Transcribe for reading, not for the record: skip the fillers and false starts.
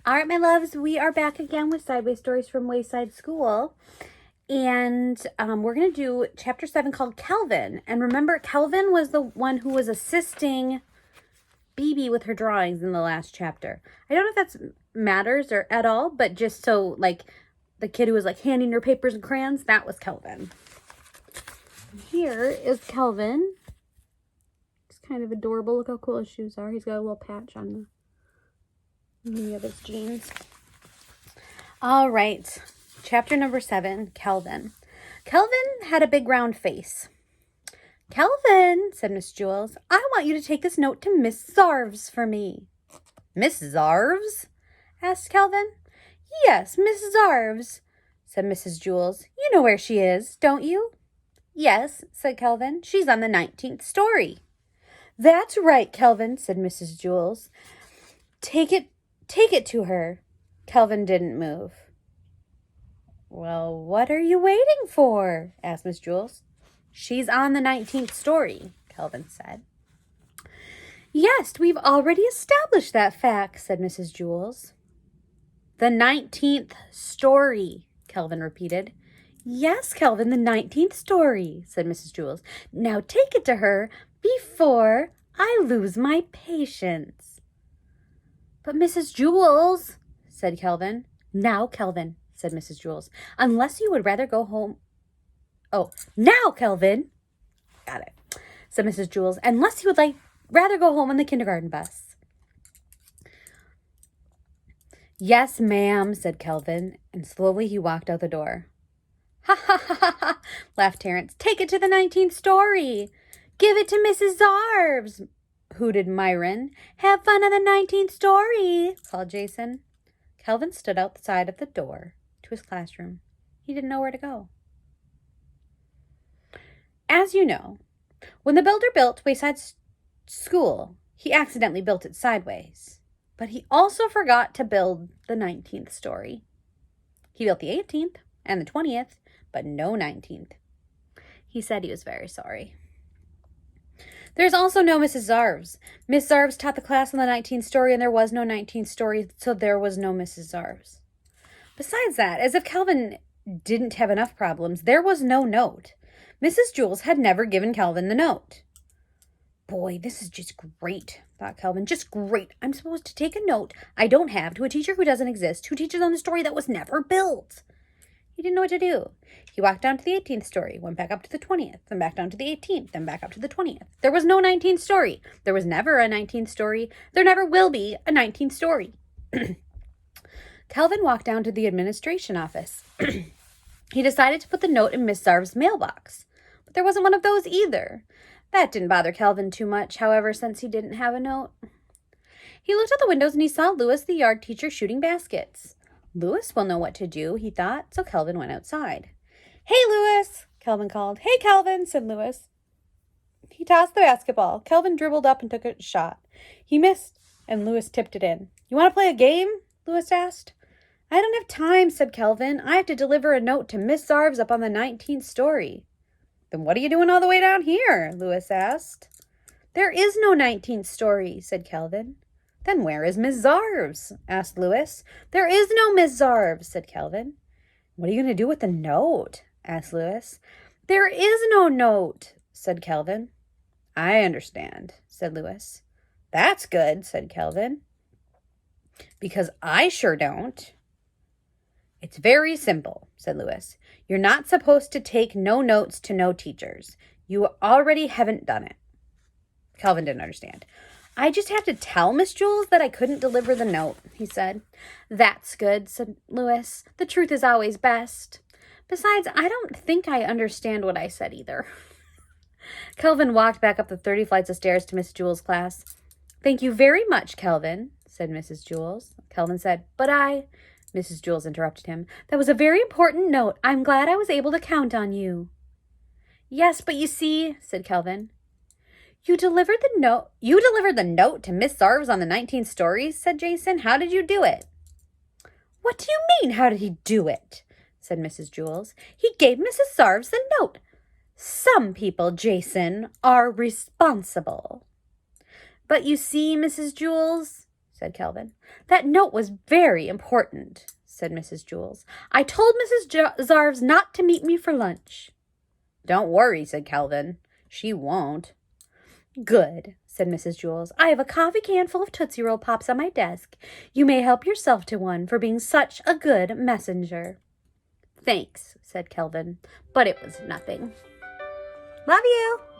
All right, my loves, we are back again with Sideways Stories from Wayside School. And we're going to do chapter 7 called Kelvin. And remember, Kelvin was the one who was assisting BB with her drawings in the last chapter. I don't know if that matters or at all, but just so, like, the kid who was, like, handing her papers and crayons, that was Kelvin. Here is Kelvin. He's kind of adorable. Look how cool his shoes are. He's got a little patch on the knee of his jeans. All right. Chapter number 7, Kelvin. Kelvin had a big round face. Kelvin, said Miss Jules, I want you to take this note to Miss Zarves for me. Miss Zarves? Asked Kelvin. Yes, Miss Zarves, said Mrs. Jules. You know where she is, don't you? Yes, said Kelvin. She's on the 19th story. That's right, Kelvin, said Mrs. Jules. Take it to her. Kelvin didn't move. Well, what are you waiting for? Asked Miss Jules. She's on the 19th story, Kelvin said. Yes, we've already established that fact, said Mrs. Jules. The 19th story, Kelvin repeated. Yes, Kelvin, the 19th story, said Mrs. Jules. Now take it to her before I lose my patience. But Mrs. Jules, said Kelvin. Now, Kelvin, said Mrs. Jules, unless you would rather go home. Oh, now, Kelvin. Got it, said Mrs. Jules, unless you would rather go home on the kindergarten bus. Yes, ma'am, said Kelvin, and slowly he walked out the door. Ha, ha, ha, ha, ha, laughed Terence. Take it to the 19th story. Give it to Mrs. Zarves, hooted Myron. Have fun on the 19th story, called Jason. Kelvin stood outside of the door to his classroom. He didn't know where to go. As you know, when the builder built Wayside School, he accidentally built it sideways. But he also forgot to build the 19th story. He built the 18th and the 20th, but no 19th. He said he was very sorry. There's also no Mrs. Zarves. Miss Zarves taught the class on the 19th story, and there was no 19th story, so there was no Mrs. Zarves. Besides that, as if Kelvin didn't have enough problems, there was no note. Mrs. Jules had never given Kelvin the note. Boy, this is just great, thought Kelvin. Just great. I'm supposed to take a note I don't have to a teacher who doesn't exist, who teaches on the story that was never built. He didn't know what to do. He walked down to the 18th story, went back up to the 20th, then back down to the 18th, then back up to the 20th. There was no 19th story. There was never a 19th story. There never will be a 19th story. Kelvin walked down to the administration office. He decided to put the note in Miss Zarves' mailbox, but there wasn't one of those either. That didn't bother Kelvin too much, however, since he didn't have a note. He looked out the windows and he saw Lewis, the yard teacher, shooting baskets. Lewis will know what to do, he thought, so Kelvin went outside. Hey, Lewis, Kelvin called. Hey, Kelvin, said Lewis. He tossed the basketball. Kelvin dribbled up and took a shot. He missed, and Lewis tipped it in. You want to play a game? Lewis asked. I don't have time, said Kelvin. I have to deliver a note to Miss Zarves up on the 19th story. Then what are you doing all the way down here? Lewis asked. There is no 19th story, said Kelvin. Then where is Miss Zarves? Asked Lewis. There is no Miss Zarves, said Kelvin. What are you going to do with the note? Asked Lewis. There is no note, said Kelvin. I understand, said Lewis. That's good, said Kelvin. Because I sure don't. It's very simple, said Lewis. You're not supposed to take no notes to no teachers. You already haven't done it. Kelvin didn't understand. I just have to tell Miss Jules that I couldn't deliver the note, he said. That's good, said Lewis. The truth is always best. Besides, I don't think I understand what I said either. Kelvin walked back up the 30 flights of stairs to Miss Jules' class. Thank you very much, Kelvin, said Mrs. Jules. Kelvin said, but Mrs. Jules interrupted him. That was a very important note. I'm glad I was able to count on you. Yes, but you see, said Kelvin. You delivered the note to Miss Zarves on the 19th story, said Jason. How did you do it? What do you mean, how did he do it? Said Mrs. Jules. He gave Mrs. Zarves the note. Some people, Jason, are responsible. But you see, Mrs. Jules, said Kelvin. That note was very important, said Mrs. Jewls. I told Mrs. Zarves not to meet me for lunch. Don't worry, said Kelvin. She won't. Good, said Mrs. Jewls. I have a coffee can full of Tootsie Roll Pops on my desk. You may help yourself to one for being such a good messenger. Thanks, said Kelvin, but it was nothing. Love you.